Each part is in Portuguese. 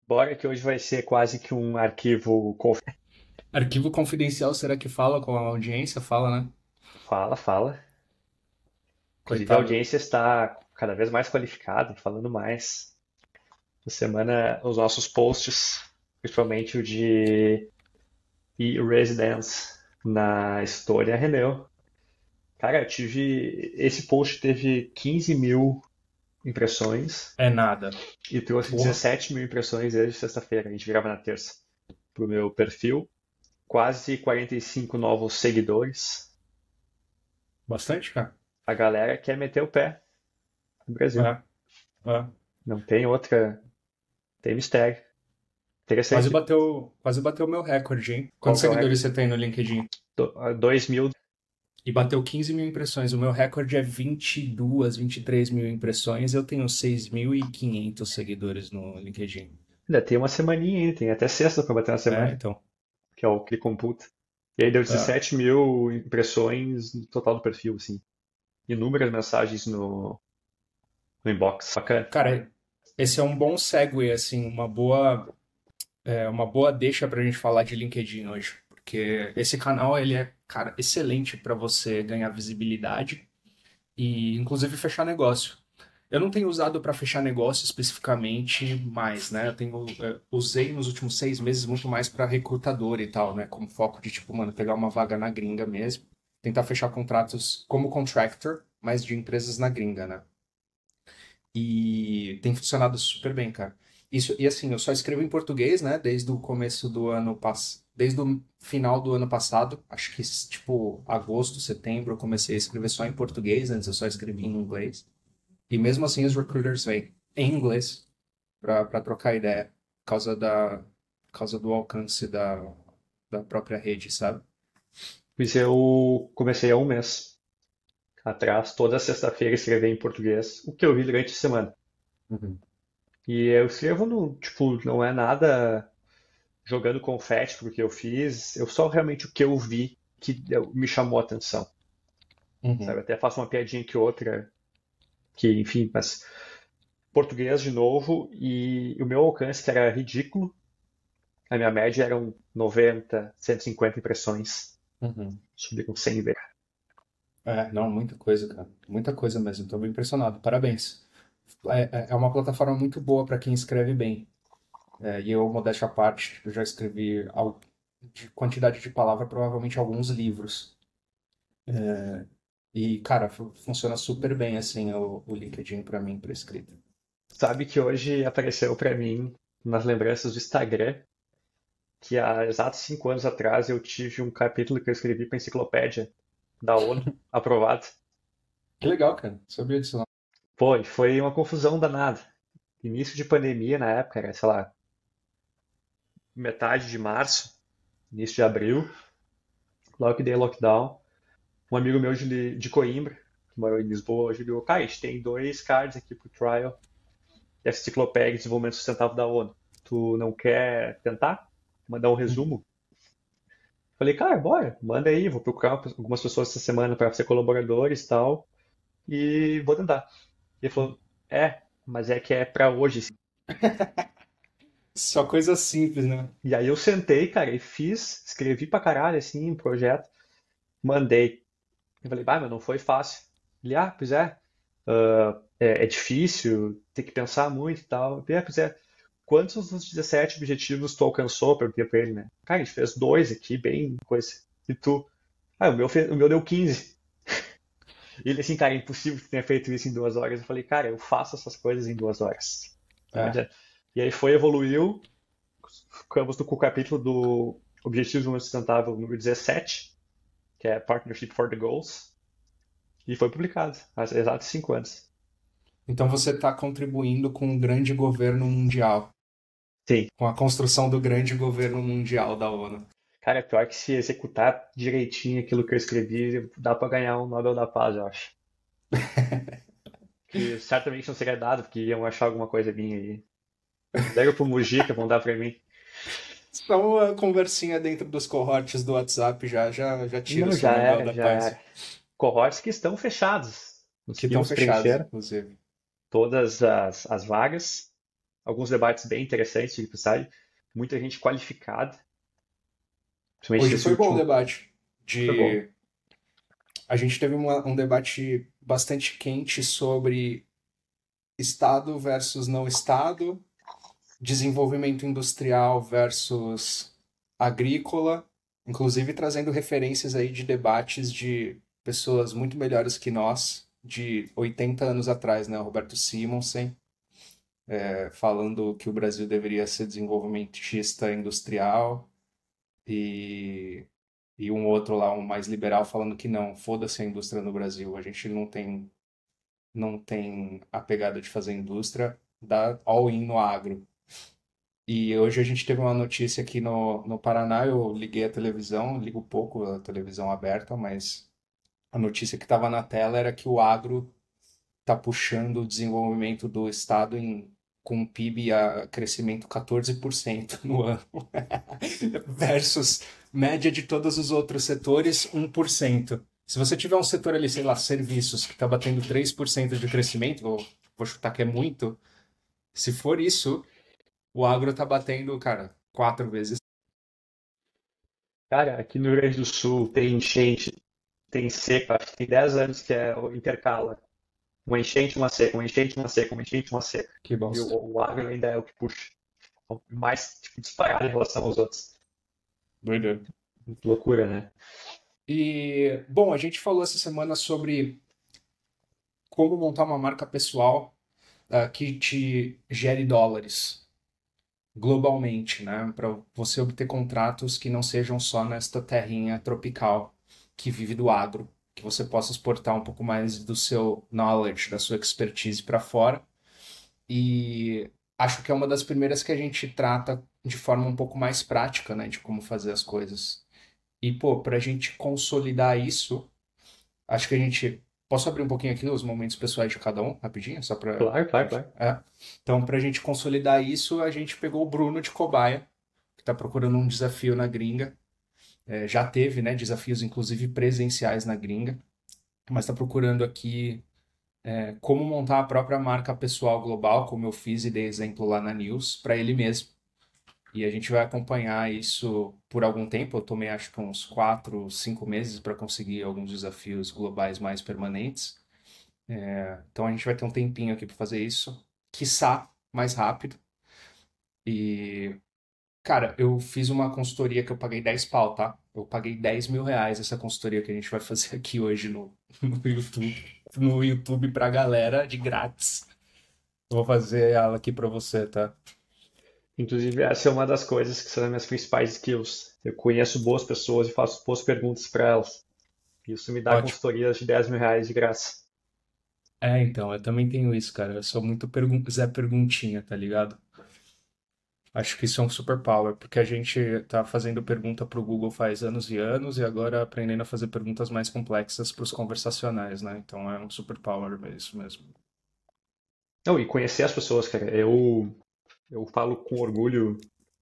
Bora que hoje vai ser quase que um arquivo. Arquivo confidencial, será que fala com a audiência? Fala, né? Fala, fala. Inclusive a Coitado. audiência está cada vez mais qualificada, falando mais. Essa semana os nossos posts, principalmente o de e-residence na história, rendeu. Cara, eu tive. Esse post teve 15 mil impressões É nada. e trouxe Porra. 17 mil impressões desde sexta-feira. A gente grava na terça. Pro meu perfil. Quase 45 novos seguidores. Bastante, cara? A galera quer meter o pé no Brasil. É, é. Não tem outra, tem mistério. Interessante. Quase bateu o meu recorde, hein? Qual Quantos que é o seguidores recorde? você tem no LinkedIn? 2 mil. E bateu 15 mil impressões. O meu recorde é 22, 23 mil impressões. Eu tenho 6.500 seguidores no LinkedIn. Ainda tem uma semaninha ainda, tem até sexta para bater uma É, semana, então. que é o que computa. E aí deu É. 17 mil impressões no total do perfil, assim. Inúmeras mensagens no inbox. Bacana. Cara, esse é um bom segue, assim, uma boa deixa pra gente falar de LinkedIn hoje, porque esse canal ele é, cara, excelente para você ganhar visibilidade e inclusive fechar negócio. Eu não tenho usado para fechar negócio especificamente mais, né? Usei nos últimos 6 meses muito mais para recrutador e tal, né? Como foco de tipo, mano, pegar uma vaga na gringa mesmo, tentar fechar contratos como contractor, mas de empresas na gringa, né? E tem funcionado super bem, cara. Isso, e assim, eu só escrevo em português, né? Desde o começo do ano passado. Desde o final do ano passado, acho que tipo agosto, setembro, eu comecei a escrever só em português, antes eu só escrevia em inglês. E mesmo assim os recruiters vêm em inglês pra trocar ideia, por causa do alcance da própria rede, sabe? Pois eu comecei há um mês atrás, toda sexta-feira escrever em português, o que eu vi durante a semana. Uhum. E eu escrevo no, tipo, não é nada jogando confete porque eu fiz, eu só realmente o que eu vi me chamou a atenção, sabe? Uhum. Até faço uma piadinha que outra, que enfim, mas português de novo e o meu alcance que era ridículo, a minha média eram 90, 150 impressões, Uhum. subi com 100 ver. É, não, muita coisa, cara. Muita coisa mesmo. Tô bem impressionado. Parabéns. É uma plataforma muito boa para quem escreve bem. E eu, modéstia à parte, eu já escrevi de quantidade de palavra, provavelmente alguns livros. E, cara, funciona super bem, assim, o LinkedIn para mim, para escrita. Sabe que hoje apareceu para mim nas lembranças do Instagram que há exatos 5 anos atrás eu tive um capítulo que eu escrevi para a enciclopédia da ONU aprovado. Que legal, cara. Sabia disso não. Pô, e foi uma confusão danada. Início de pandemia na época, era, sei lá, metade de março, início de abril, logo que dei lockdown. Um amigo meu de Coimbra, que morou em Lisboa, hoje ligou, cara, a gente tem 2 cards aqui pro trial dessa enciclopédia de desenvolvimento sustentável da ONU. Tu não quer tentar? Mandar um Uhum. resumo? Falei, cara, bora, manda aí, vou procurar algumas pessoas essa semana para ser colaboradores e tal, e vou tentar. E ele falou, mas é que é para hoje. Só coisa simples, né? E aí eu sentei, cara, e fiz, escrevi pra caralho, assim, um projeto, mandei. Eu falei, mas não foi fácil. Ele, pois é, é difícil, tem que pensar muito e tal. Pois é, quantos dos 17 objetivos tu alcançou? Perguntei pra ele, né? Cara, a gente fez dois aqui, bem coisa. E tu? O meu deu 15. E ele assim, cara, é impossível que tu tenha feito isso em 2 horas. Eu falei, cara, eu faço essas coisas em 2 horas. Não É. adianta. E aí foi, evoluiu, ficamos com o capítulo do Objetivos de Desenvolvimento Sustentável número 17, que é Partnership for the Goals, e foi publicado há exatos 5 anos. Então você está contribuindo com o grande governo mundial, Sim. com a construção do grande governo mundial da ONU. Cara, é pior que se executar direitinho aquilo que eu escrevi, dá pra ganhar um Nobel da Paz, eu acho. Que certamente não seria dado, porque iam achar alguma coisa minha aí. Deram pro Mujica, vão dar pra mim. Só uma conversinha dentro dos cohorts do WhatsApp já tira o Não, seu já Nobel era, da já Paz. era. Cohortes que estão fechados. Que estão Conseguimos fechados, preencher inclusive. todas as vagas. alguns debates bem interessantes, de passagem, muita gente qualificada, principalmente Hoje nesse foi bom o último, debate. foi bom. A gente teve um debate bastante quente sobre Estado versus não Estado, desenvolvimento industrial versus agrícola, inclusive trazendo referências aí de debates de pessoas muito melhores que nós, de 80 anos atrás, né? O Roberto Simonsen, falando que o Brasil deveria ser desenvolvimentista industrial, e, e um outro lá, um mais liberal, falando que não, foda-se a indústria no Brasil, a gente não tem a pegada de fazer indústria, dá all-in no agro. E hoje a gente teve uma notícia aqui no Paraná, eu liguei a televisão, ligo pouco a televisão aberta, mas a notícia que estava na tela era que o agro está puxando o desenvolvimento do estado com um PIB a crescimento 14% no ano, versus média de todos os outros setores, 1%. Se você tiver um setor ali, sei lá, serviços, que está batendo 3% de crescimento, vou chutar que é muito, se for isso, o agro tá batendo, cara, 4 vezes. Cara, aqui no Rio Grande do Sul tem enchente, tem seca, acho que tem 10 anos que é o intercala. Uma enchente, uma seca, uma enchente, uma seca, uma enchente, uma seca. Que E bosta. o agro ainda é o que puxa. Mais tipo, disparado em relação aos outros. Doideira. Muito loucura, né? E, bom, a gente falou essa semana sobre como montar uma marca pessoal que te gere dólares globalmente, né? Para você obter contratos que não sejam só nesta terrinha tropical que vive do agro, que você possa exportar um pouco mais do seu knowledge, da sua expertise para fora. E acho que é uma das primeiras que a gente trata de forma um pouco mais prática, né? De como fazer as coisas. E, pô, pra gente consolidar isso, acho que a gente. Posso abrir um pouquinho aqui os momentos pessoais de cada um, rapidinho? Só pra Claro, claro, gente. claro. Então, pra gente consolidar isso, a gente pegou o Bruno de cobaia, que tá procurando um desafio na gringa. Já teve, né, desafios inclusive presenciais na gringa, mas tá procurando aqui como montar a própria marca pessoal global, como eu fiz e dei exemplo lá na News, para ele mesmo. E a gente vai acompanhar isso por algum tempo. Eu tomei acho que uns 4, 5 meses para conseguir alguns desafios globais mais permanentes. Então a gente vai ter um tempinho aqui para fazer isso, quiçá mais rápido. E, cara, eu fiz uma consultoria que eu paguei 10 pau, tá? Eu paguei R$ 10.000 essa consultoria que a gente vai fazer aqui hoje no YouTube. No YouTube pra galera, de grátis. Eu vou fazer ela aqui pra você, tá? Inclusive, essa é uma das coisas que são as minhas principais skills. Eu conheço boas pessoas e faço boas perguntas para elas. Isso me dá Ótimo. consultorias de R$ 10.000 de graça. Então, eu também tenho isso, cara. Eu sou muito Zé Perguntinha, tá ligado? Acho que isso é um superpower, porque a gente tá fazendo pergunta pro Google faz anos e anos e agora aprendendo a fazer perguntas mais complexas pros conversacionais, né? Então é um superpower, é isso mesmo. Não, e conhecer as pessoas, cara. Eu falo com orgulho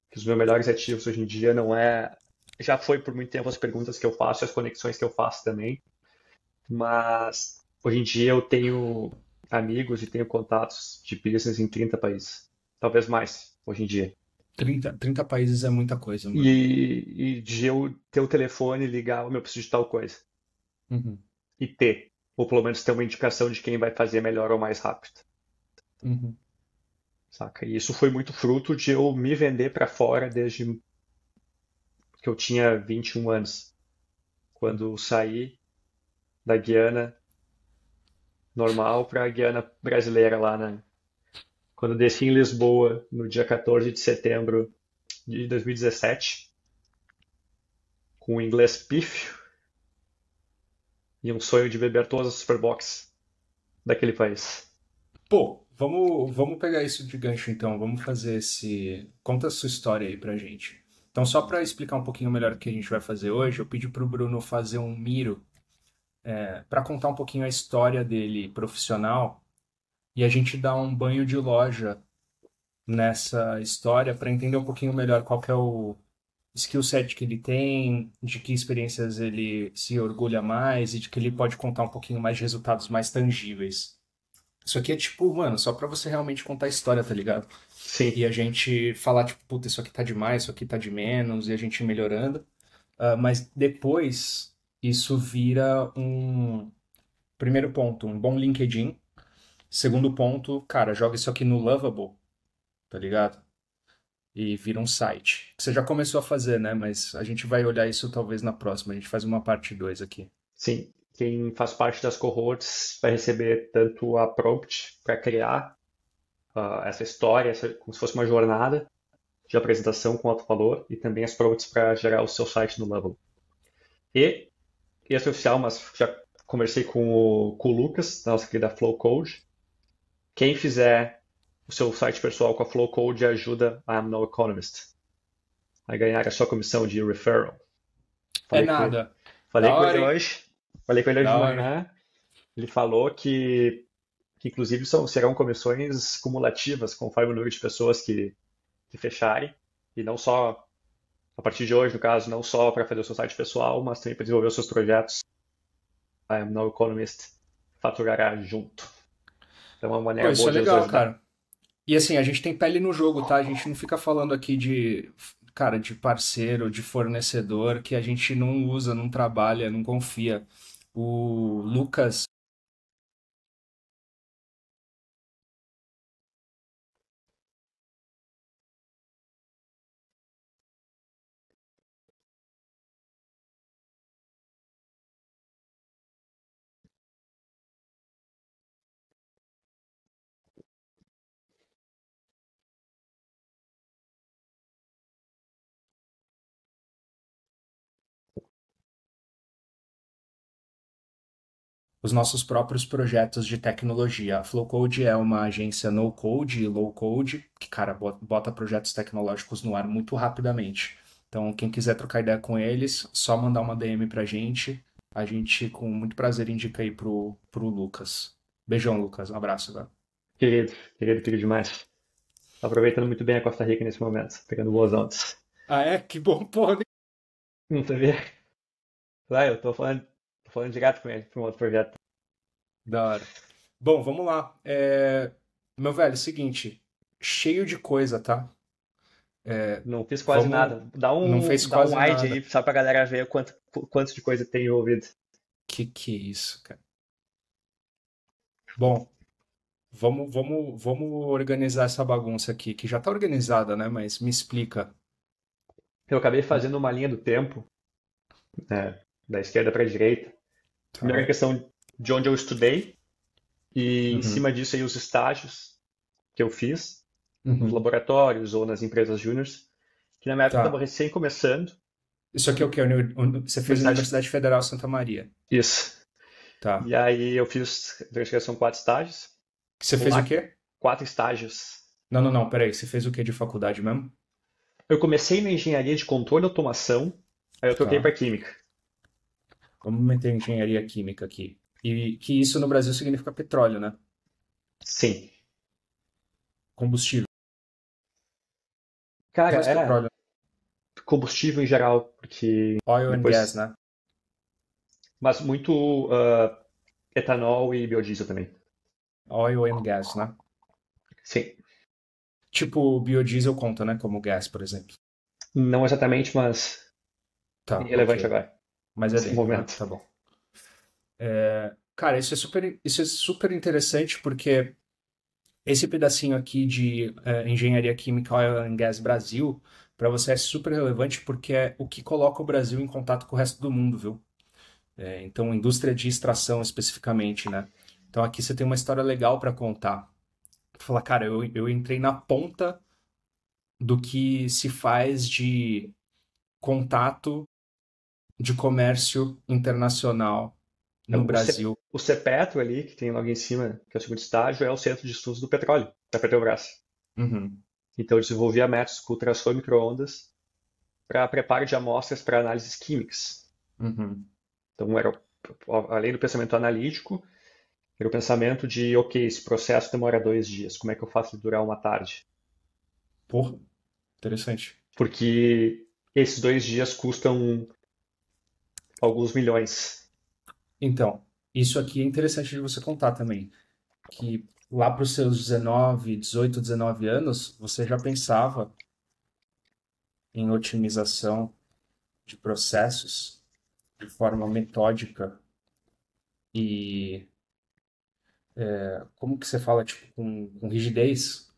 que os meus melhores ativos hoje em dia não é. Já foi por muito tempo as perguntas que eu faço e as conexões que eu faço também, mas hoje em dia eu tenho amigos e tenho contatos de business em 30 países. Talvez mais, hoje em dia. 30 países é muita coisa, mano. E de eu ter o telefone e ligar, eu preciso de tal coisa. Uhum, E ter. Ou pelo menos ter uma indicação de quem vai fazer melhor ou mais rápido. uhum. Saca? E isso foi muito fruto de eu me vender para fora desde que eu tinha 21 anos. Quando eu saí da Guiana normal para a Guiana brasileira lá, né? Quando eu desci em Lisboa no dia 14 de setembro de 2017, com um inglês pífio e um sonho de beber todas as Superbocs daquele país. Pô, vamos pegar isso de gancho então. Vamos fazer esse. Conta a sua história aí pra gente. Então, só para explicar um pouquinho melhor o que a gente vai fazer hoje, eu pedi pro Bruno fazer um Miro para contar um pouquinho a história dele profissional e a gente dar um banho de loja nessa história para entender um pouquinho melhor qual que é o skill set que ele tem, de que experiências ele se orgulha mais e de que ele pode contar um pouquinho mais de resultados mais tangíveis. Isso aqui é tipo, mano, só pra você realmente contar a história, tá ligado? Sim, E a gente falar, tipo, puta, isso aqui tá demais, isso aqui tá de menos, e a gente ir melhorando. Mas depois, isso vira um. Primeiro ponto, um bom LinkedIn. Segundo ponto, cara, joga isso aqui no Lovable, tá ligado? E vira um site. Você já começou a fazer, né? Mas a gente vai olhar isso talvez na próxima. A gente faz uma parte 2 aqui. sim. Quem faz parte das cohorts vai receber tanto a prompt para criar essa história, como se fosse uma jornada de apresentação com alto valor, e também as prompts para gerar o seu site no Level. E esse é oficial, mas já conversei com o Lucas, da nossa querida Flow Code. Quem fizer o seu site pessoal com a Flow Code ajuda a I'm No Economist a ganhar a sua comissão de referral. É Falei com ele, nada. falei Da com hora, ele hein? hoje, falei com ele hoje Da de hora. manhã. Ele falou que inclusive serão comissões cumulativas conforme o número de pessoas que fecharem, e não só a partir de hoje, no caso, não só para fazer o seu site pessoal, mas também para desenvolver os seus projetos. A I'm No Economist faturará junto. Então é uma Pô, maneira isso boa é de nos legal, ajudar. cara. E assim, a gente tem pele no jogo, tá? A gente não fica falando aqui de, cara, de parceiro, de fornecedor, que a gente não usa, não trabalha, não confia. O Lucas, os nossos próprios projetos de tecnologia. A Flowcode é uma agência no-code e low-code, que, cara, bota projetos tecnológicos no ar muito rapidamente. Então, quem quiser trocar ideia com eles, só mandar uma DM pra gente. A gente, com muito prazer, indica aí pro Lucas. Beijão, Lucas. Um abraço, velho. Querido demais. Aproveitando muito bem a Costa Rica nesse momento, pegando boas ondas. Ah, é? Que bom, porra. Não sabia? Lá, eu tô falando direto com ele para um outro projeto. Da hora. Bom, vamos lá. Meu velho, seguinte, cheio de coisa, tá? Não fiz quase Vamos. nada. Não fez Dá um quase wide nada. aí, só pra galera ver quanto de coisa tem envolvido. Que é isso, cara? Bom, vamos organizar essa bagunça aqui, que já tá organizada, né? Mas me explica. Eu acabei fazendo uma linha do tempo, né, da esquerda para a direita. Primeiro a Tá. questão de onde eu estudei, e em Uhum. cima disso aí os estágios que eu fiz nos Uhum. laboratórios ou nas empresas júniores, que na minha época eu estava Tá. recém começando. Isso aqui é o quê? Você fez Universidade. Universidade Federal Santa Maria. Isso. Tá. E aí eu fiz, acho que são 4 estágios. Você Vamos fez o lá, quê? 4 estágios. Não, peraí. Você fez o quê de faculdade mesmo? Eu comecei na engenharia de controle e automação, aí eu troquei Tá. para química. Vamos meter engenharia química aqui. E que isso no Brasil significa petróleo, né? Sim. Combustível. Cara, Mais petróleo. combustível em geral, porque Oil and gas, depois. né? Mas muito etanol e biodiesel também. Oil and gas, né? Sim. Tipo, o biodiesel conta, né? Como gas, por exemplo. Não exatamente, mas Tá, irrelevante ok. agora, Mas é nesse dentro, né? momento. Tá bom. Cara, isso é super interessante porque esse pedacinho aqui de engenharia química, oil and gas Brasil, para você é super relevante porque é o que coloca o Brasil em contato com o resto do mundo, viu? Então, indústria de extração especificamente, né? Então, aqui você tem uma história legal para contar. Falar, cara, eu entrei na ponta do que se faz de contato de comércio internacional no Brasil. O CEPETRO ali, que tem logo em cima, que é o segundo estágio, é o Centro de Estudos do Petróleo, da Petrobras. Uhum, Então eu desenvolvia métodos com ultrassom e micro-ondas para preparo de amostras para análises químicas. uhum. Então era, além do pensamento analítico, era o pensamento de, ok, esse processo demora 2 dias, como é que eu faço ele durar uma tarde? Porra, interessante. Porque esses 2 dias custam alguns milhões. Então, isso aqui é interessante de você contar também. que lá para os seus 19, 18, 19 anos, você já pensava em otimização de processos de forma metódica e como que você fala, tipo, com rigidez?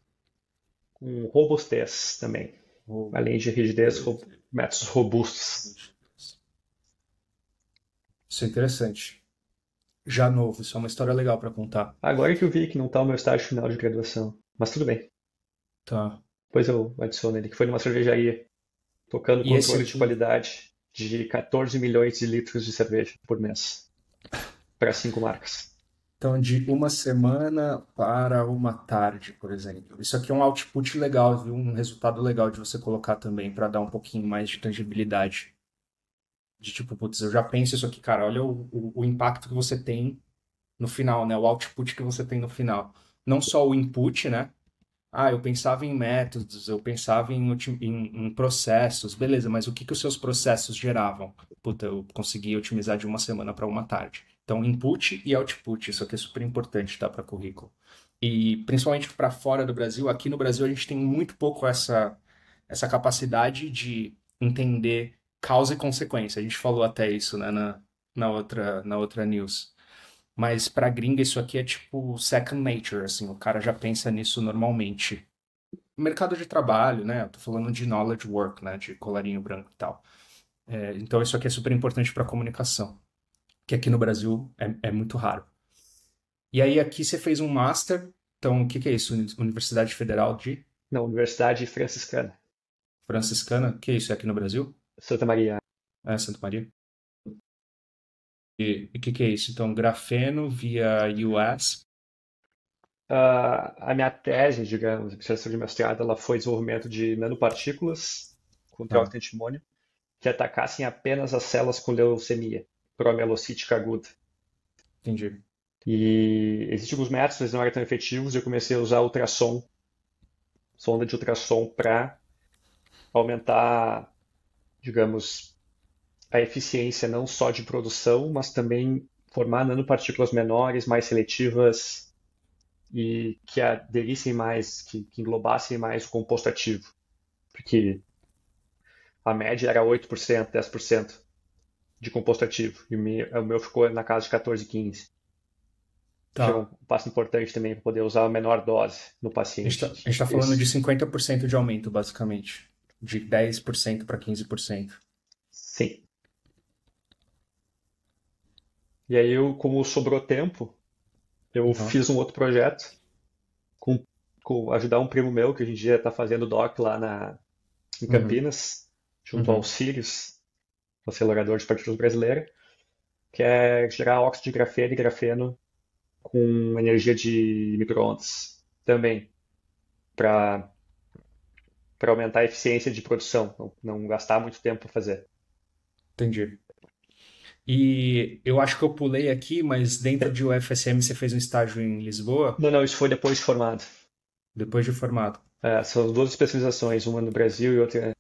Com robustez também. Ou- Além de rigidez, métodos robustos. Isso é interessante. Já novo, isso é uma história legal para contar. Agora que eu vi que não está o meu estágio final de graduação. Mas tudo bem. Tá. Depois eu adiciono ele, que foi numa cervejaria, tocando E esse controle de aqui, qualidade de 14 milhões de litros de cerveja por mês, para 5 marcas. então, de uma semana para uma tarde, por exemplo. Isso aqui é um output legal, viu? Um resultado legal de você colocar também para dar um pouquinho mais de tangibilidade. De tipo, putz, eu já penso isso aqui, cara, olha o impacto que você tem no final, né? O output que você tem no final. Não só o input, né? Ah, eu pensava em métodos, eu pensava em processos, beleza, mas o que que os seus processos geravam? Puta, eu consegui otimizar de uma semana para uma tarde. Então, input e output, isso aqui é super importante, tá, para currículo. E principalmente para fora do Brasil, aqui no Brasil a gente tem muito pouco essa capacidade de entender causa e consequência. A gente falou até isso, né, na outra news. Mas pra gringa isso aqui é tipo second nature, assim, o cara já pensa nisso normalmente. Mercado de trabalho, né? Eu tô falando de knowledge work, né? De colarinho branco e tal. Então isso aqui é super importante para comunicação, que aqui no Brasil é muito raro. E aí aqui você fez um master, então o que que é isso? Universidade Federal de Na Universidade Franciscana, Franciscana? O que é isso? É aqui no Brasil? Santa Maria. É Santa Maria? E o que que é isso? Então grafeno via US. A minha tese, digamos, a dissertação de mestrado, ela foi desenvolvimento de nanopartículas com Ah, teórico de antimônio que atacassem apenas as células com leucemia, promielocítica aguda. entendi. E existem alguns métodos, eles não eram tão efetivos, e eu comecei a usar ultrassom, sonda de ultrassom, para aumentar, digamos, a eficiência não só de produção, mas também formar nanopartículas menores, mais seletivas e que aderissem mais, que englobassem mais o composto ativo. Porque a média era 8%, 10% de composto ativo, e o meu ficou na casa de 14, 15. Que é um Tá. passo importante também para poder usar a menor dose no A gente paciente. tá falando de 50% de aumento, basicamente. De 10% para 15%. Sim. E aí, como sobrou tempo, eu Uhum, fiz um outro projeto com, com ajudar um primo meu, que hoje em dia está fazendo doc lá em uhum, Campinas, junto ao uhum. Sirius, acelerador de partículas brasileira, que é gerar óxido de grafeno e grafeno com energia de micro-ondas também, para aumentar a eficiência de produção, não gastar muito tempo para fazer. Entendi. E eu acho que eu pulei aqui, mas dentro de UFSM você fez um estágio em Lisboa, Não, não, isso foi depois de formado. depois de formado. São duas especializações, uma no Brasil e outra.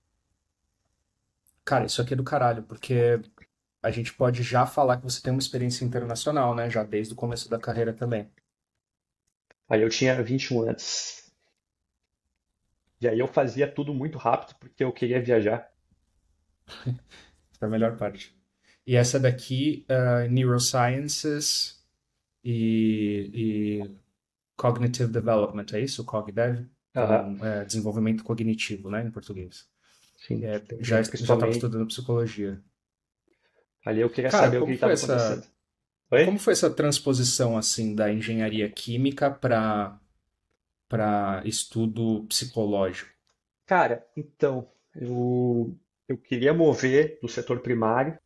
Cara, isso aqui é do caralho, porque a gente pode já falar que você tem uma experiência internacional, né? Já desde o começo da carreira também. Aí eu tinha 21 anos. E aí eu fazia tudo muito rápido porque eu queria viajar. Essa é a melhor parte. E essa daqui, Neurosciences e Cognitive Development, é isso? CogDev? Aham, Então, desenvolvimento cognitivo, né, em português. sim. Já estava Principalmente estudando psicologia. ali eu queria Cara, saber o que estava acontecendo. como Oi? foi essa transposição assim da engenharia química para estudo psicológico? Cara, então, eu queria mover do setor primário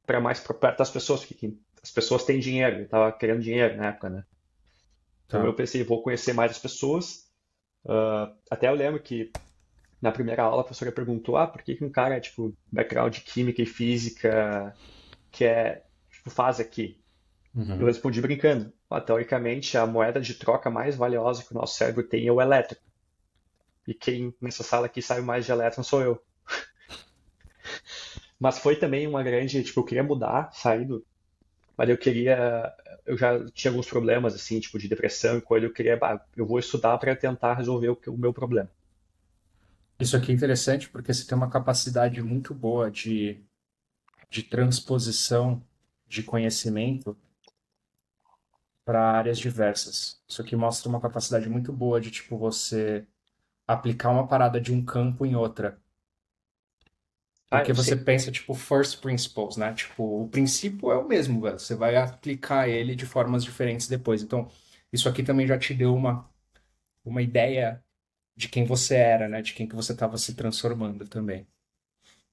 para mais para perto das pessoas, porque as pessoas têm dinheiro, eu estava querendo dinheiro na época, né? Então eu Tá. pensei, vou conhecer mais as pessoas. Até eu lembro que na primeira aula a professora perguntou, por que que um cara, tipo, background de química e física tipo, faz aqui? Eu Uhum. respondi brincando. Teoricamente, a moeda de troca mais valiosa que o nosso cérebro tem é o elétron. E quem nessa sala aqui sabe mais de elétron sou eu. Mas foi também uma grande, tipo, eu queria mudar, sair mas eu já tinha alguns problemas, assim, tipo de depressão e coisa, eu queria, eu vou estudar para tentar resolver o meu problema. Isso aqui é interessante porque você tem uma capacidade muito boa de transposição de conhecimento para áreas diversas. Isso aqui mostra uma capacidade muito boa de, tipo, você aplicar uma parada de um campo em outra. Ah, Porque eu você sei. pensa, tipo, first principles, né? Tipo, o princípio é o mesmo, velho. Você vai aplicar ele de formas diferentes depois. Então, isso aqui também já te deu uma ideia de quem você era, né? De quem que você estava se transformando também.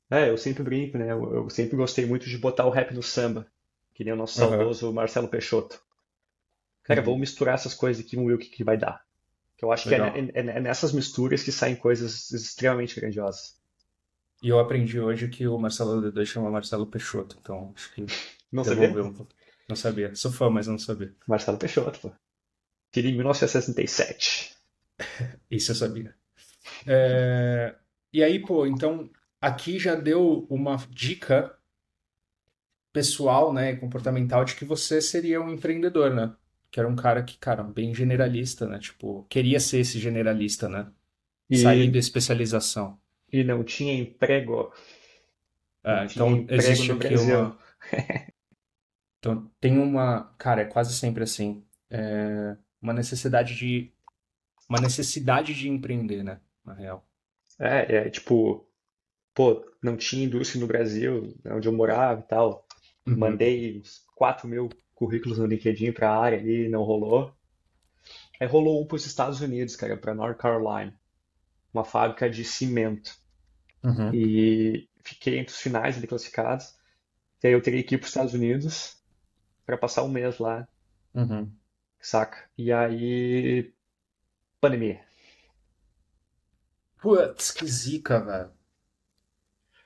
Eu sempre brinco, né? Eu sempre gostei muito de botar o rap no samba, que nem o nosso Aham. saudoso Marcelo Peixoto. Cara, vamos Uhum. misturar essas coisas aqui e vamos ver o que vai dar. Que eu acho que Legal. é nessas misturas que saem coisas extremamente grandiosas. E eu aprendi hoje que o Marcelo D2 chama Marcelo Peixoto. Então, acho que Não sabia? devolveu um pouco. Não sabia. Sou fã, mas não sabia. Marcelo Peixoto, pô. Filho em 1967. Isso eu sabia. É, E aí, pô, então aqui já deu uma dica pessoal, né, comportamental de que você seria um empreendedor, né? Que era um cara que, cara, bem generalista, né? Tipo, queria ser esse generalista, né? Sair da E, especialização. e não tinha emprego. Não tinha Então emprego existe no aqui Brasil. uma, então tem uma, cara, é quase sempre assim, uma uma necessidade de empreender, né? Na real. Tipo, pô, não tinha indústria no Brasil, onde eu morava e tal. Uhum, Mandei uns 4.000 currículos no LinkedIn pra área e não rolou. Aí rolou um pros Estados Unidos, cara, pra North Carolina, uma fábrica de cimento. uhum, E fiquei entre os finais ali classificados. E aí eu teria que ir pros Estados Unidos pra passar um mês lá, uhum. saca? E aí, pandemia. Putz, que zica, velho.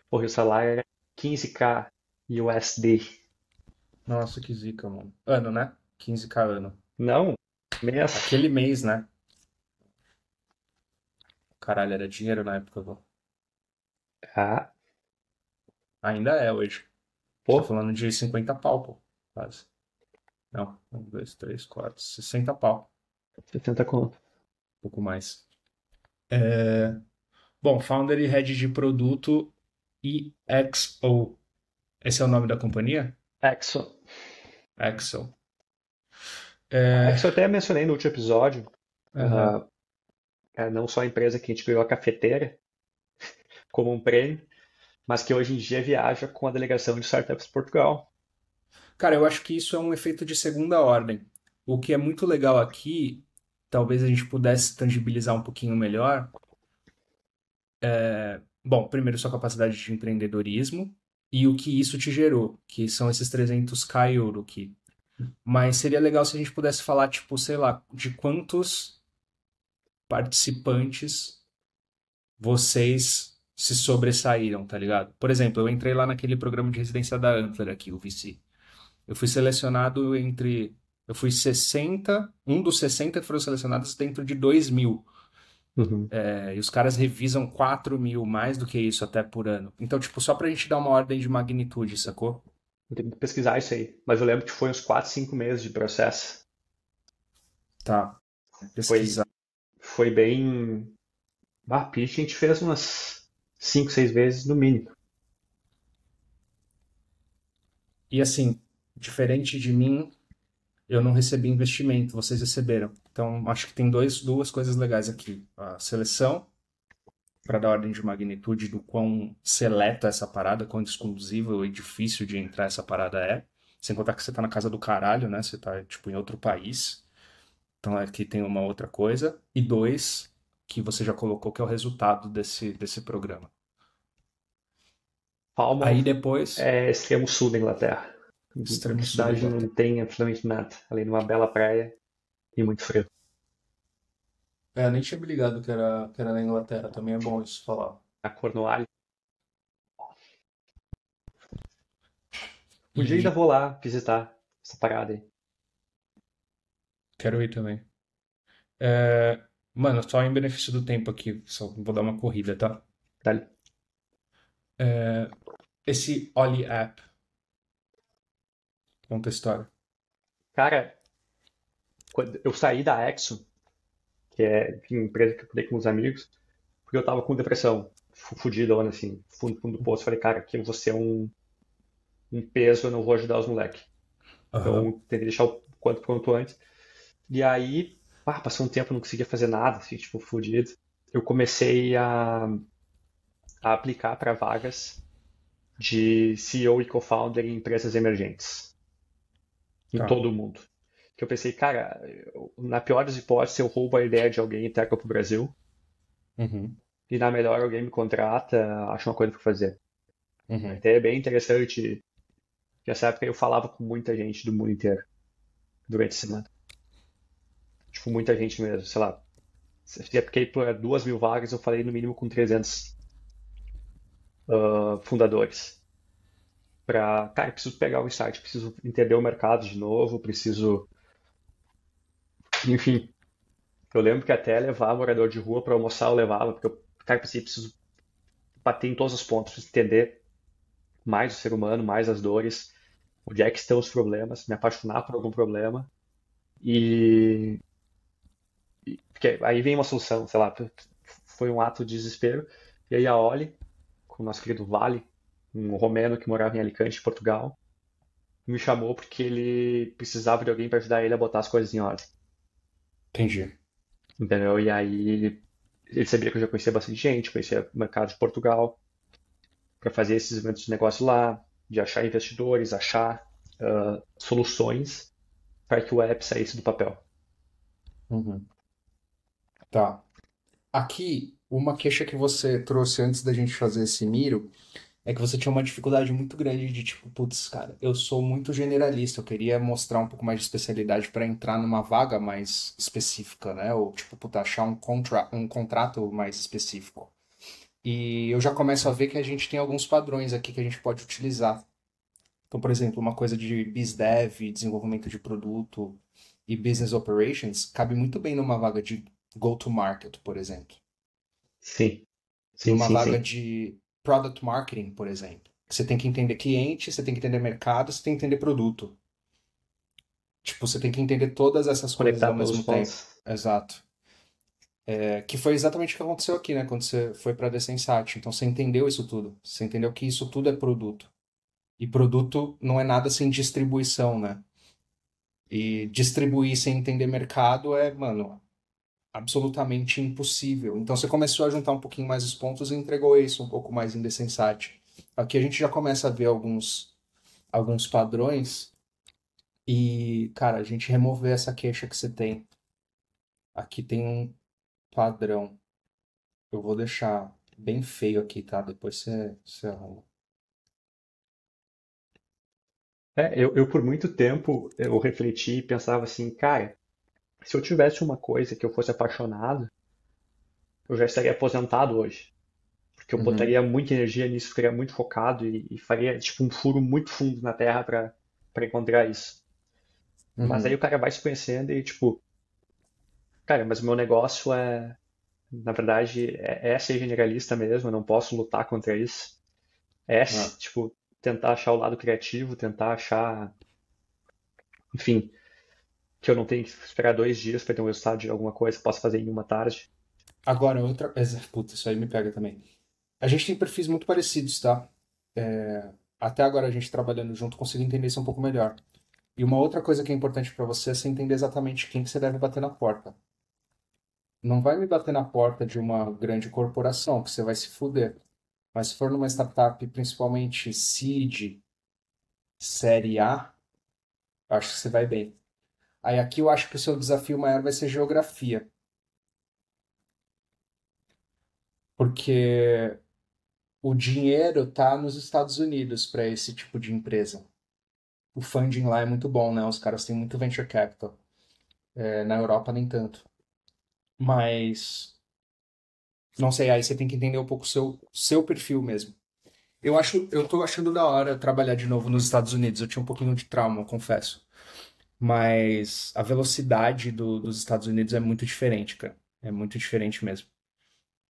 Porra, o salário era 15K USD. Nossa, que zica, mano. Ano, né? 15K ano. Não, mês. Aquele mês, né? Caralho, era dinheiro na época, pô. Ah, Ainda é hoje. A gente tá pô, falando de 50 pau, pô. Quase. Não, um, dois, três, quatro, 60 pau. 70 conto. Um pouco mais. Bom, Founder e Head de Produto EXO. Esse é o nome da companhia? Exxon. Exo. A É, Exxon eu até mencionei no último episódio. aham. É não só a empresa que a gente ganhou a cafeteira como um prêmio, mas que hoje em dia viaja com a delegação de startups Portugal. Cara, eu acho que isso é um efeito de segunda ordem. O que é muito legal aqui, talvez a gente pudesse tangibilizar um pouquinho melhor. Bom, primeiro sua capacidade de empreendedorismo e o que isso te gerou, que são esses 300k euro aqui. Mas seria legal se a gente pudesse falar, tipo, sei lá, de quantos participantes vocês se sobressaíram, tá ligado? Por exemplo, eu entrei lá naquele programa de residência da Antler aqui, o VC. Eu fui selecionado entre. Eu fui 60, um dos 60 que foram selecionados dentro de 2.000. Uhum. E os caras revisam 4.000, mais do que isso até por ano. Então, tipo, só pra gente dar uma ordem de magnitude, sacou? Eu tenho que pesquisar isso aí. Mas eu lembro que foi uns 4, 5 meses de processo. Tá, Foi, pesquisar. foi bem. Pitch a gente fez umas 5, 6 vezes no mínimo. E assim, diferente de mim, eu não recebi investimento, vocês receberam. Então, acho que tem duas coisas legais aqui. A seleção, para dar ordem de magnitude do quão seleta essa parada, quão exclusiva e difícil de entrar essa parada é. Sem contar que você tá na casa do caralho, né? Você tá, tipo, em outro país. Então, aqui tem uma outra coisa. E dois, que você já colocou, que é o resultado desse programa. Aí Falmouth depois, é extremo sul da Inglaterra. A extremo sul da cidade não Inglaterra. tem absolutamente nada, além de uma bela praia e muito frio. Eu nem tinha me ligado que era na Inglaterra. Também é bom isso falar. A Cornualha. Um dia ainda E vou lá visitar essa parada aí. quero ir também. É, Mano, só em benefício do tempo aqui, só vou dar uma corrida, tá? Dali. Esse Oli App, Conta a história. Cara, quando eu saí da Exxon, que é, enfim, uma empresa que eu cuidei com os amigos, porque eu tava com depressão, fudida, assim, fundo do poço. Falei, cara, aqui eu vou ser um peso, eu não vou ajudar os moleques. Aham. Então, tentei deixar o quanto pronto antes. E aí, passou um tempo, não conseguia fazer nada, assim, tipo, fudido. Eu comecei a aplicar para vagas de CEO e co-founder em empresas emergentes, em Tá. todo o mundo. Que eu pensei, cara, na pior das hipóteses, eu roubo a ideia de alguém e trago para o Brasil, Uhum. e na melhor alguém me contrata, acha uma coisa para fazer. Uhum. Até é bem interessante, que nessa época eu falava com muita gente do mundo inteiro durante a semana. Tipo, muita gente mesmo, sei lá. Se eu apliquei para 2.000 vagas, eu falei no mínimo com 300 fundadores. Cara, eu preciso pegar o insight, preciso entender o mercado de novo, preciso, enfim. Eu lembro que até levar morador de rua para almoçar eu levava, porque eu, cara, pensei, preciso bater em todos os pontos, preciso entender mais o ser humano, mais as dores, onde é que estão os problemas, me apaixonar por algum problema e, porque aí vem uma solução, sei lá, foi um ato de desespero. E aí a Oli, com o nosso querido Vale, um romeno que morava em Alicante, Portugal, me chamou porque ele precisava de alguém para ajudar ele a botar as coisas em ordem, Entendi. entendeu? E aí ele sabia que eu já conhecia bastante gente, conhecia o mercado de Portugal, para fazer esses eventos de negócio lá, de achar investidores, achar soluções para que o app saísse do papel. Uhum. Tá. Aqui, uma queixa que você trouxe antes da gente fazer esse Miro é que você tinha uma dificuldade muito grande de tipo, putz, cara, eu sou muito generalista, eu queria mostrar um pouco mais de especialidade para entrar numa vaga mais específica, né? Ou tipo, puta, achar um contrato mais específico. E eu já começo a ver que a gente tem alguns padrões aqui que a gente pode utilizar. Então, por exemplo, uma coisa de BizDev, desenvolvimento de produto e Business Operations cabe muito bem numa vaga de Go-to-Market, por exemplo. Sim, sim, Numa sim, vaga sim. de Product Marketing, por exemplo. Você tem que entender cliente, você tem que entender mercado, você tem que entender produto. Tipo, você tem que entender todas essas coisas Conectar ao todos os mesmo tempo. pontos. Exato. É, que foi exatamente o que aconteceu aqui, né? Quando você foi para a Desensat. Então você entendeu isso tudo. Você entendeu que isso tudo é produto. E produto não é nada sem distribuição, né? E distribuir sem entender mercado é, mano, absolutamente impossível. Então você começou a juntar um pouquinho mais os pontos e entregou isso um pouco mais em Desensat. Aqui a gente já começa a ver alguns padrões e, cara, a gente remover essa queixa que você tem. Aqui tem um padrão. Eu vou deixar bem feio aqui, tá? Depois você arruma. Eu por muito tempo eu refleti e pensava assim, cara, se eu tivesse uma coisa que eu fosse apaixonado, eu já estaria aposentado hoje. Porque eu Uhum, botaria muita energia nisso, ficaria muito focado e faria tipo um furo muito fundo na terra para encontrar isso. Mas aí o uhum, cara vai se conhecendo e tipo, cara, mas o meu negócio na verdade, é ser generalista mesmo, eu não posso lutar contra isso. ah. Tipo, tentar achar o lado criativo, tentar achar, enfim, que eu não tenho que esperar 2 dias para ter um resultado de alguma coisa que eu possa fazer em uma tarde. Agora, outra. Puta, isso aí me pega também. A gente tem perfis muito parecidos, tá? Até agora a gente trabalhando junto, consigo entender isso um pouco melhor. E uma outra coisa que é importante pra você é você entender exatamente quem que você deve bater na porta. Não vai me bater na porta de uma grande corporação, que você vai se fuder. Mas se for numa startup, principalmente seed, série A, acho que você vai bem. Aí aqui eu acho que o seu desafio maior vai ser geografia, porque o dinheiro tá nos Estados Unidos para esse tipo de empresa. O funding lá é muito bom, né? Os caras têm muito venture capital. Na Europa nem tanto. Mas não sei, aí você tem que entender um pouco o seu perfil mesmo. Eu tô achando da hora trabalhar de novo nos Estados Unidos. Eu tinha um pouquinho de trauma, confesso. Mas a velocidade dos Estados Unidos é muito diferente, cara. É muito diferente mesmo.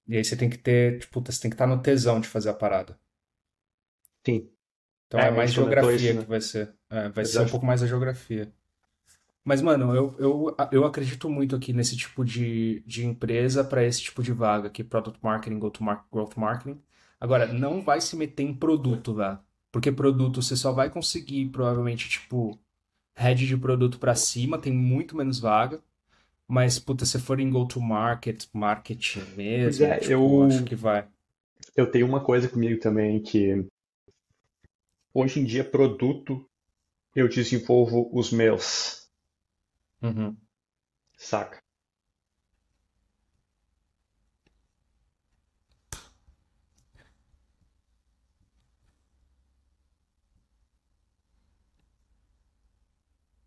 E aí você tem que ter, tipo, você tem que estar no tesão de fazer a parada. Sim, Então é a mais gente comentou isso, geografia né? que vai ser. vai Mas ser eu um acho. pouco mais a geografia. Mas, mano, eu acredito muito aqui nesse tipo de empresa para esse tipo de vaga, aqui, Product Marketing, Growth Marketing. Agora, não vai se meter em produto, velho. Porque produto você só vai conseguir, provavelmente, tipo, head de produto para cima, tem muito menos vaga. Mas, puta, se for em go-to-market, marketing Pois mesmo, é, tipo, acho que vai. eu tenho uma coisa comigo também que hoje em dia produto eu desenvolvo os meus, Uhum, saca?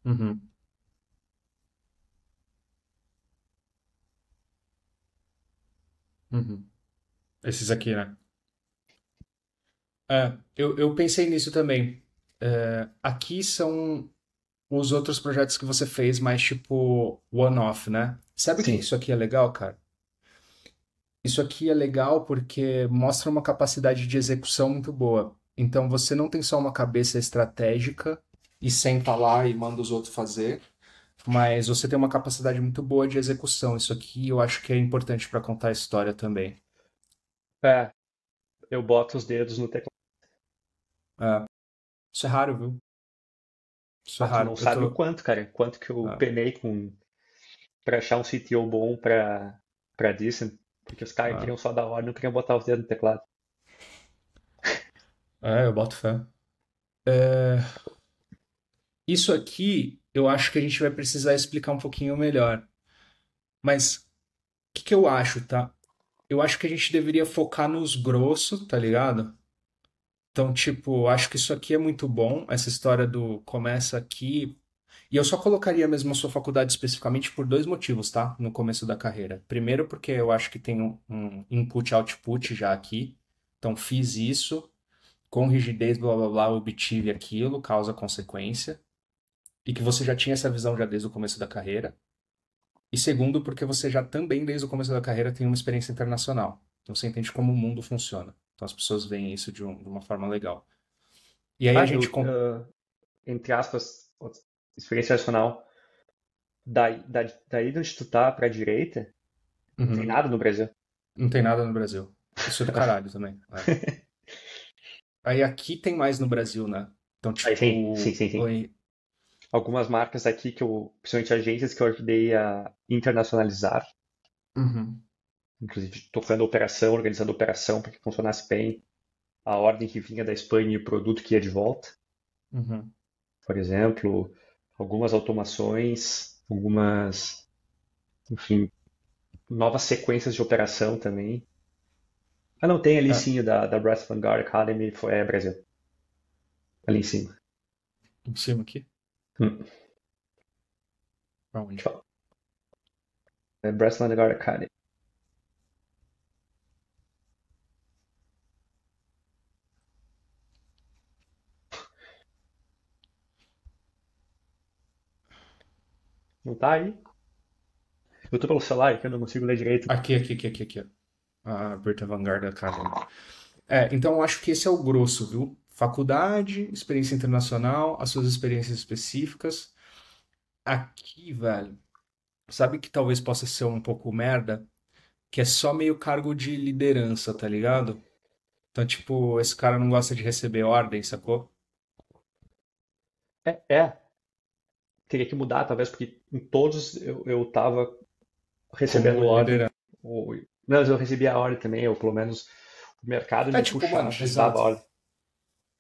uhum, uhum. Esses aqui, né? Eu pensei nisso também. Aqui são os outros projetos que você fez, mais tipo one-off, né? Sabe o que que Sim. isso aqui é legal, cara? Isso aqui é legal porque mostra uma capacidade de execução muito boa. Então você não tem só uma cabeça estratégica e senta lá e manda os outros fazer, mas você tem uma capacidade muito boa de execução. Isso aqui eu acho que é importante para contar a história também. É, eu boto os dedos no teclado. É, isso é raro, viu? Isso é Ah, tu raro. não sabe o quanto, cara, quanto que eu Ah, penei pra achar um CTO bom pra Disney, porque os caras ah. queriam só dar ordem, não queriam botar os dedos no teclado. Eu boto fé. É, isso aqui eu acho que a gente vai precisar explicar um pouquinho melhor. Mas o que eu acho, tá? Eu acho que a gente deveria focar nos grossos, tá ligado? Então, tipo, acho que isso aqui é muito bom, essa história do começa aqui. E eu só colocaria mesmo a sua faculdade especificamente por dois motivos, tá? No começo da carreira. Primeiro, porque eu acho que tem um input-output já aqui. Então, fiz isso, com rigidez, blá blá blá, obtive aquilo, causa-consequência. E que você já tinha essa visão já desde o começo da carreira. E segundo, porque você já também, desde o começo da carreira, tem uma experiência internacional. Então você entende como o mundo funciona. Então as pessoas veem isso de uma forma legal. E aí a Ah, gente. entre aspas, experiência nacional, daí de onde tu tá pra direita, não tem Uhum. nada no Brasil. Não tem nada no Brasil. Isso é do caralho também. Aí aqui tem mais no Brasil, né? Então, Aí sim, sim, tipo. sim, sim. Oi. Algumas marcas aqui principalmente agências que eu ajudei a internacionalizar, Uhum. inclusive tocando operação, organizando operação para que funcionasse bem, a ordem que vinha da Espanha e o produto que ia de volta, Uhum. por exemplo, algumas automações, algumas, enfim, novas sequências de operação também. Ah, não, tem ali É, sim o da Brass Vanguard Academy, é Brasil, ali em cima. em cima aqui? Hum, Pra onde? deixa eu falar. É Brass Vanguard Academy. Não tá aí? Eu tô pelo celular que eu não consigo ler direito. Aqui, ó. A Berta Vanguard Academy. Então eu acho que esse é o grosso, viu? Faculdade, experiência internacional, as suas experiências específicas. Aqui, velho, sabe que talvez possa ser um pouco merda? Que é só meio cargo de liderança, tá ligado? Então, tipo, esse cara não gosta de receber ordem, sacou? É, teria que mudar, talvez, porque em todos eu tava recebendo Como ordem, liderança. ou, não, eu recebia a ordem também, ou pelo menos o mercado me Tipo, puxava, mano, dava exato. ordem.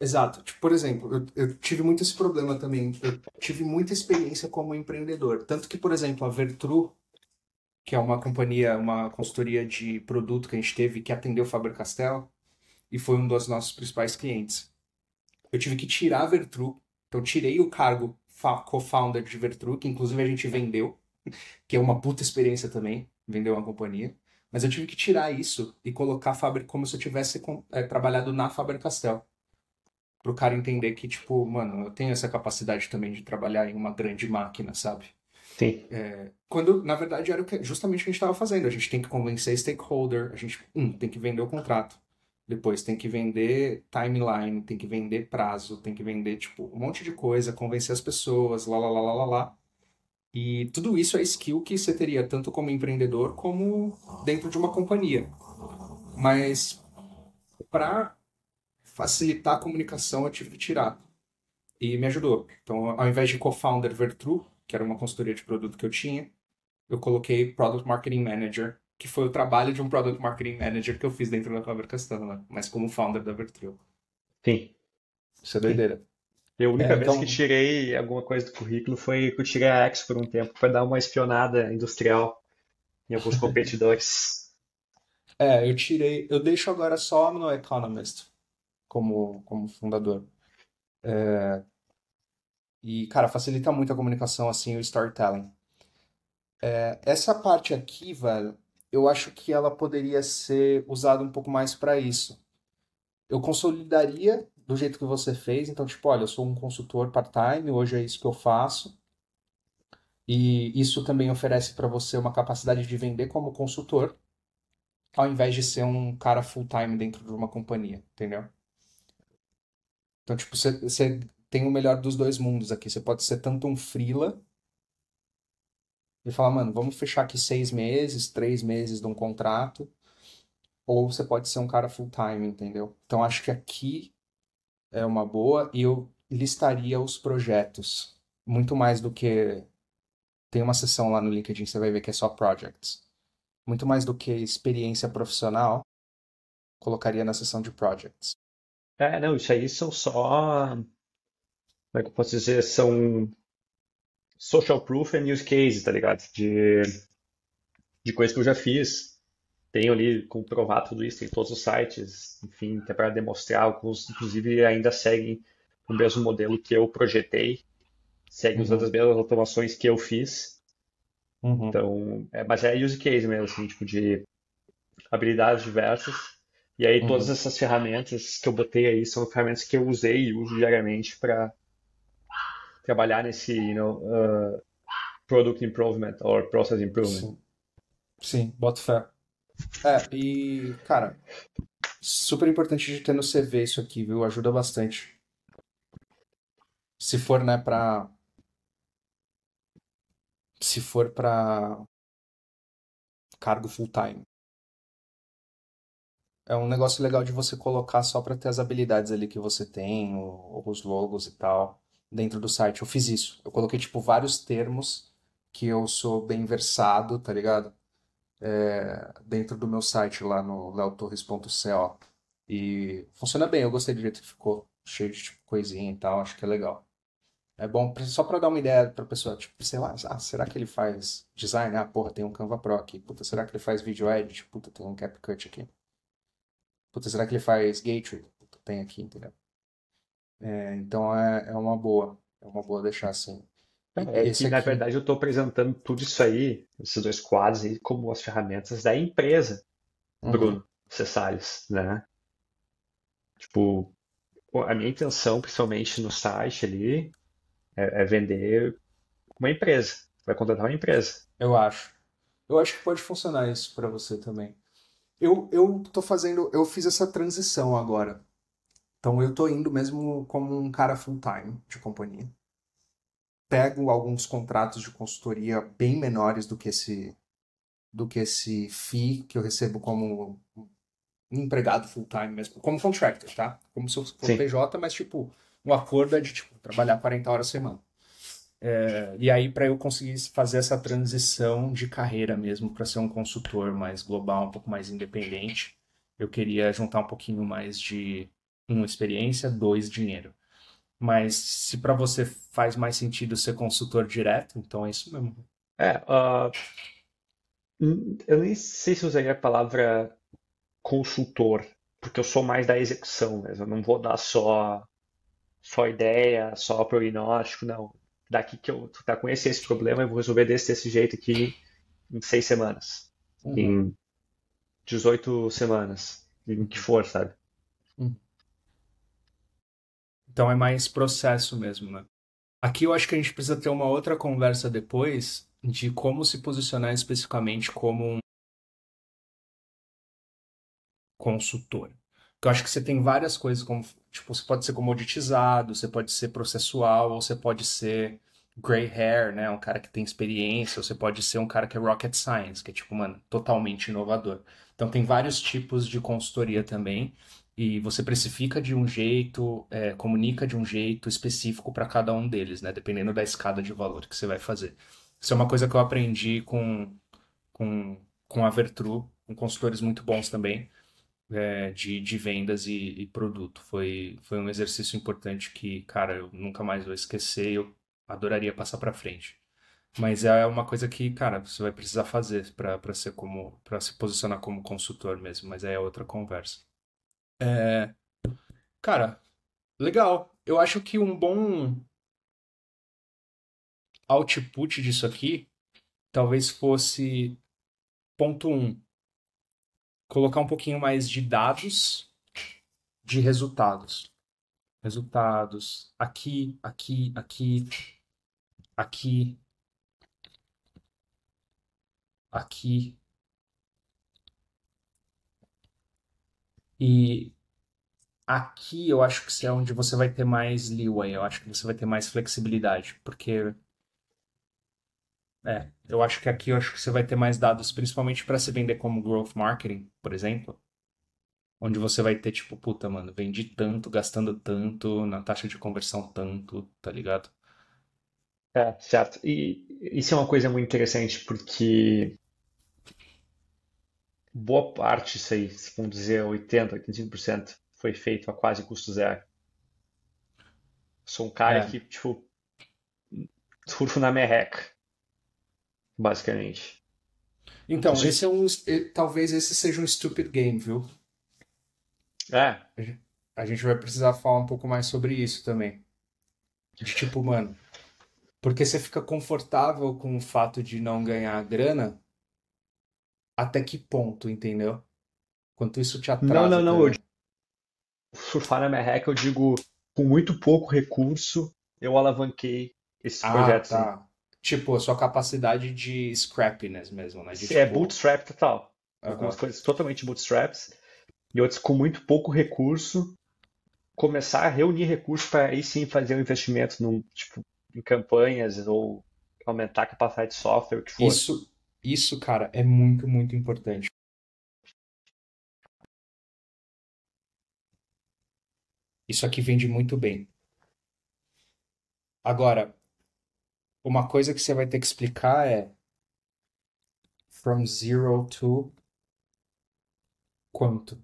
Exato. Tipo, por exemplo, eu tive muito esse problema também. Eu tive muita experiência como empreendedor. Tanto que, por exemplo, a Vertru, que é uma companhia, uma consultoria de produto que a gente teve, que atendeu o Faber-Castell, e foi um dos nossos principais clientes. Eu tive que tirar a Vertru, então tirei o cargo co-founder de Vertru, que inclusive a gente vendeu, que é uma puta experiência também, vender uma companhia. Mas eu tive que tirar isso e colocar a Faber como se eu tivesse trabalhado na Faber-Castell. Pro cara entender que, tipo, mano, eu tenho essa capacidade também de trabalhar em uma grande máquina, sabe? Sim, Quando, na verdade, era justamente o que a gente estava fazendo. A gente tem que convencer stakeholder, a gente, tem que vender o contrato. Depois tem que vender timeline, tem que vender prazo, tem que vender, tipo, um monte de coisa, convencer as pessoas, lá, lá, lá, lá, lá, lá. E tudo isso é skill que você teria tanto como empreendedor como dentro de uma companhia. Mas para facilitar a comunicação, eu tive que tirar. E me ajudou. Então, ao invés de co-founder Vertru, que era uma consultoria de produto que eu tinha, eu coloquei Product Marketing Manager, que foi o trabalho de um Product Marketing Manager que eu fiz dentro da Faber Castell, né? Mas como founder da Vertru. Sim, Isso é sim. doideira. E a única vez que Então, tirei alguma coisa do currículo foi que eu tirei a X por um tempo para dar uma espionada industrial em alguns competidores. eu deixo agora só no Economist como fundador. E, cara, facilita muito a comunicação, assim, o storytelling. Essa parte aqui, velho, eu acho que ela poderia ser usada um pouco mais para isso. Eu consolidaria do jeito que você fez, então, tipo, olha, eu sou um consultor part-time, hoje é isso que eu faço, e isso também oferece para você uma capacidade de vender como consultor, ao invés de ser um cara full-time dentro de uma companhia, entendeu? Então, tipo, você tem o melhor dos dois mundos aqui. Você pode ser tanto um freela e falar, mano, vamos fechar aqui 6 meses, 3 meses de um contrato, ou você pode ser um cara full-time, entendeu? Então, acho que aqui é uma boa e eu listaria os projetos. Muito mais do que. Tem uma seção lá no LinkedIn, você vai ver que é só projects. Muito mais do que experiência profissional, colocaria na seção de projects. É, não, isso aí são só, como é que eu posso dizer, são social proof and use case, tá ligado? De coisas que eu já fiz. Tenho ali como provar tudo isso em todos os sites, enfim, até para demonstrar. Alguns, inclusive, ainda seguem o mesmo modelo que eu projetei, seguem usando as Uhum, mesmas automações que eu fiz. uhum, Então, mas é use case mesmo, assim, tipo, de habilidades diversas. E aí, todas uhum. essas ferramentas que eu botei aí são ferramentas que eu usei e uso diariamente para trabalhar nesse, product improvement or process improvement. Sim, sim, boto fé. E, cara, super importante de ter no CV isso aqui, viu? Ajuda bastante. Se for, né, se for pra cargo full time. É um negócio legal de você colocar só pra ter as habilidades ali que você tem, os logos e tal, dentro do site. Eu fiz isso. Eu coloquei, tipo, vários termos que eu sou bem versado, tá ligado? Dentro do meu site lá no leotorres.co. E funciona bem, eu gostei do jeito que ficou. Cheio de, tipo, coisinha e tal, acho que é legal. É bom só pra dar uma ideia pra pessoa, tipo, sei lá, será que ele faz design? Ah, porra, tem um Canva Pro aqui. Puta, será que ele faz video edit? Puta, tem um CapCut aqui. Puta, será que ele faz Gateway? Puta, tem aqui, entendeu? Então é uma boa. É uma boa deixar assim. E É esse que, na aqui. verdade, eu estou apresentando tudo isso aí, esses dois quadros aí, como as ferramentas da empresa, Uhum, Bruno Cessales, né? Tipo, a minha intenção, principalmente no site ali, é vender uma empresa. Vai contratar uma empresa. eu acho. Eu acho que pode funcionar isso pra você também. Eu tô fazendo. Eu fiz essa transição agora. Então eu tô indo mesmo como um cara full-time de companhia. Pego alguns contratos de consultoria bem menores do que esse fee que eu recebo como um empregado full-time mesmo, como contractor, tá? Como se eu for Sim. PJ, mas tipo, o acordo é de tipo, trabalhar 40 horas a semana. E aí, para eu conseguir fazer essa transição de carreira mesmo, para ser um consultor mais global, um pouco mais independente, eu queria juntar um pouquinho mais de, um, experiência, dois, dinheiro. Mas se para você faz mais sentido ser consultor direto, então é isso mesmo. É, eu nem sei se usaria a palavra consultor, porque eu sou mais da execução mesmo. Eu não vou dar só ideia, só prognóstico, não. Daqui que eu tá com esse problema, eu vou resolver desse jeito aqui em 6 semanas, Uhum, em 18 semanas, em que uhum, for, sabe? uhum. Então é mais processo mesmo, né? Aqui eu acho que a gente precisa ter uma outra conversa depois de como se posicionar especificamente como um consultor. Porque eu acho que você tem várias coisas como, tipo, você pode ser comoditizado, você pode ser processual, ou você pode ser gray hair, né? Um cara que tem experiência, ou você pode ser um cara que é rocket science, que é tipo, mano, totalmente inovador. Então tem vários tipos de consultoria também, e você precifica de um jeito, comunica de um jeito específico para cada um deles, né? Dependendo da escada de valor que você vai fazer. Isso é uma coisa que eu aprendi com, com a Vertru, com consultores muito bons também de vendas e produto. Foi um exercício importante que, cara, eu nunca mais vou esquecer e eu adoraria passar para frente. Mas é uma coisa que, cara, você vai precisar fazer para ser como, para se posicionar como consultor mesmo, mas aí é outra conversa. Cara, legal. Eu acho que um bom output disso aqui talvez fosse ponto um, colocar um pouquinho mais de dados de resultados. Resultados aqui, aqui, aqui, aqui, aqui. E aqui eu acho que é onde você vai ter mais leeway, eu acho que você vai ter mais flexibilidade, porque eu acho que aqui eu acho que você vai ter mais dados, principalmente para se vender como growth marketing, por exemplo, onde você vai ter tipo, puta, mano, vendi tanto, gastando tanto, na taxa de conversão tanto, tá ligado? É, certo. E isso é uma coisa muito interessante, porque boa parte disso aí, se vamos dizer 80, 85%, foi feito a quase custo zero. Sou um cara É. que, tipo, surfo na merreca, basicamente. Não Então, consigo. talvez esse seja um stupid game, viu? É, A gente vai precisar falar um pouco mais sobre isso também. De tipo, mano, porque você fica confortável com o fato de não ganhar grana, até que ponto, entendeu? Quanto isso te não, não, atrasa não. Eu também. digo surfar na merreca, eu digo, com muito pouco recurso, eu alavanquei esses Ah, projetos aí. tá. Tipo, a sua capacidade de scrappiness mesmo, né? De É tipo, bootstrap total. Algumas aham. coisas totalmente bootstraps e outras com muito pouco recurso. Começar a reunir recursos para aí sim fazer um investimento tipo, em campanhas ou aumentar a capacidade de software, o que for. Isso, isso, cara, é muito, muito importante. Isso aqui vende muito bem. Agora, uma coisa que você vai ter que explicar é from zero to quanto.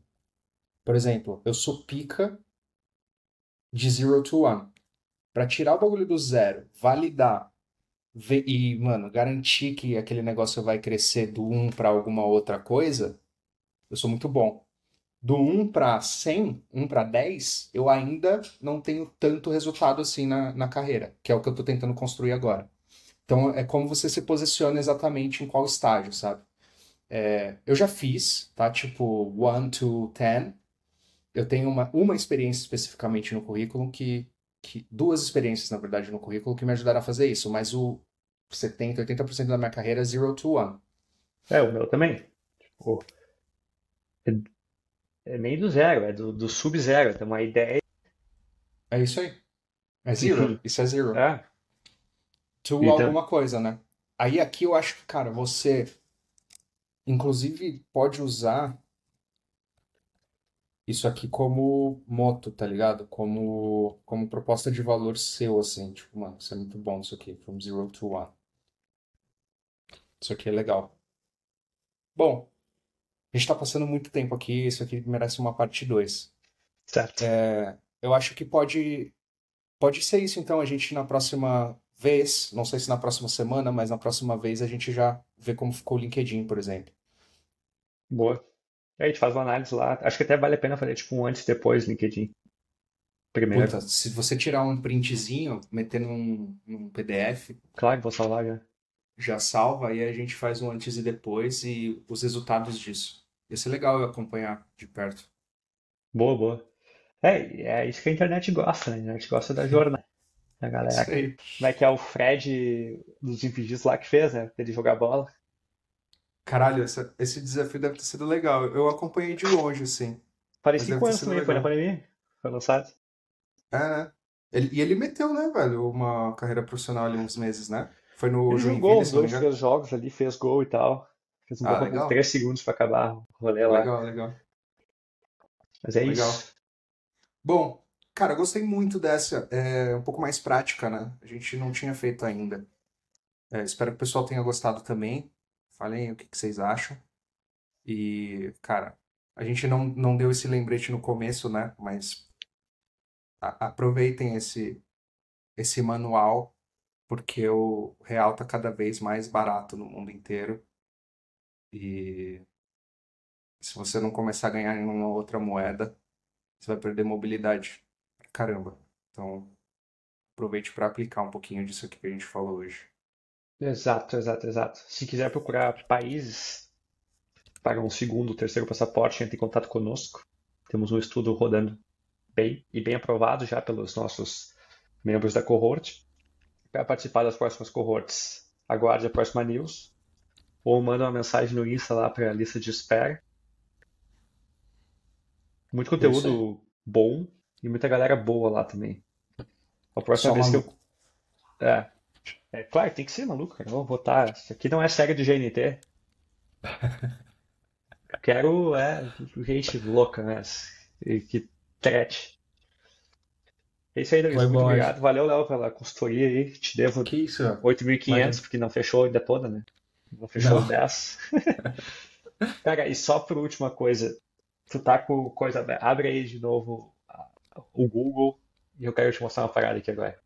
Por exemplo, eu sou pica de zero to one. Pra tirar o bagulho do zero, validar e, mano, garantir que aquele negócio vai crescer do um para alguma outra coisa, eu sou muito bom. Do um para 100, um para 10, eu ainda não tenho tanto resultado assim na carreira, que é o que eu tô tentando construir agora. Então, é como você se posiciona exatamente em qual estágio, sabe? Eu já fiz, tá? Tipo, 1 to 10. Eu tenho uma experiência especificamente no currículo duas experiências, na verdade, no currículo que me ajudaram a fazer isso, mas o 70, 80% da minha carreira é zero to one. É, o meu também. Tipo, é nem do zero, é do sub-zero. Tem uma ideia. É isso aí. É zero. Isso é zero. É, To então, alguma coisa, né? Aí aqui eu acho que, cara, você inclusive pode usar isso aqui como moto, tá ligado? Como proposta de valor seu, assim. Tipo, mano, isso é muito bom, isso aqui. From zero to one. Isso aqui é legal. Bom, a gente tá passando muito tempo aqui. Isso aqui merece uma parte 2. certo. Eu acho que pode ser isso, então. A gente na próxima vez, não sei se na próxima semana, mas na próxima vez a gente já vê como ficou o LinkedIn, por exemplo. Boa. Aí a gente faz uma análise lá. Acho que até vale a pena fazer tipo um antes e depois LinkedIn. Primeiro. Puta, se você tirar um printzinho, meter num PDF, Claro que vou salvar já. já salva, aí a gente faz um antes e depois e os resultados disso. Ia ser legal eu acompanhar de perto. Boa, boa. É isso que a internet gosta, né? A internet gosta da jornada da Isso galera. aí. Como é que é o Fred dos Impedidos lá que fez, né? Ele jogar bola. Caralho, esse desafio deve ter sido legal. Eu acompanhei de longe, assim. Parei Mas deve 5 ter anos sido também, foi na legal. pandemia. Foi lançado. É, né? E ele meteu, né, velho, uma carreira profissional ali uns meses, né? Foi no Ele jogou Joinville, uns se não me dois, engano. três jogos ali, fez gol e tal. Fez um Ah, gol com legal. 3 segundos pra acabar o rolê lá. Legal, legal, Mas é legal. isso. Bom, cara, eu gostei muito dessa. É um pouco mais prática, né? A gente não tinha feito ainda. Espero que o pessoal tenha gostado também. Falem o que vocês acham. E, cara, a gente não deu esse lembrete no começo, né? Mas aproveitem esse manual, porque o real tá cada vez mais barato no mundo inteiro. E se você não começar a ganhar em uma outra moeda, você vai perder mobilidade pra caramba. Então, aproveite para aplicar um pouquinho disso aqui que a gente falou hoje. Exato, exato, exato. Se quiser procurar países para um segundo, terceiro passaporte, entre em contato conosco. Temos um estudo rodando bem e bem aprovado já pelos nossos membros da cohort. Para participar das próximas cohorts, aguarde a próxima news ou manda uma mensagem no Insta lá para a lista de espera. Muito É isso aí. conteúdo bom e muita galera boa lá também. A próxima Só vez que eu. maluco. É, claro, tem que ser maluco, cara. Eu vou botar. Isso aqui não é série do GNT. Quero gente louca, né? E que trete. É isso aí, Douglas. Foi Muito bom hoje. obrigado. Valeu, Léo, pela consultoria aí. Te devo Que isso, ó. 8.500 Imagina. porque não fechou ainda toda, né? Não fechou Não. os 10. Cara, e só por última coisa, tu tá com coisa aberta. Abre aí de novo o Google e eu quero te mostrar uma parada aqui agora.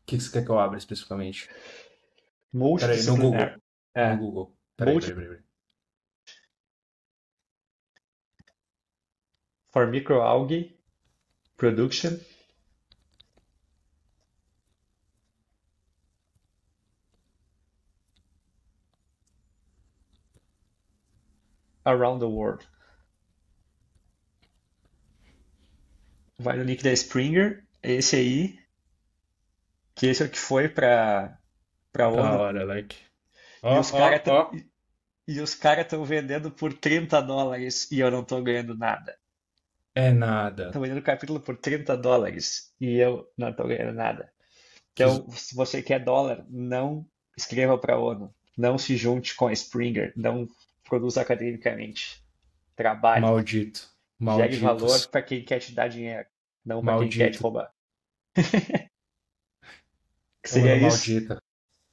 O que você quer que eu abra especificamente? Peraí, no Multidisciplinar. Google. No É, Google. Peraí, multi peraí, peraí. Peraí. for microalgae production around the world. Vai no link da Springer, é esse aí, que esse é o que foi pra Da ONU. hora, like. E Ó, os ó, caras ó. e os cara estão vendendo por US$ 30 e eu não tô ganhando nada. É nada. Estão vendendo o capítulo por US$ 30 e eu não tô ganhando nada. Que os- Então, se você quer dólar, não escreva para a ONU. Não se junte com a Springer. Não produza academicamente. Trabalhe. Maldito. Gere valor Malditos. para quem quer te dar dinheiro, não para quem quer te Maldito. roubar. Que seria ONU isso. maldita.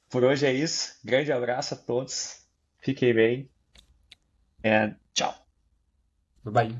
Por hoje é isso. Grande abraço a todos. Fiquem bem. And tchau. Bye.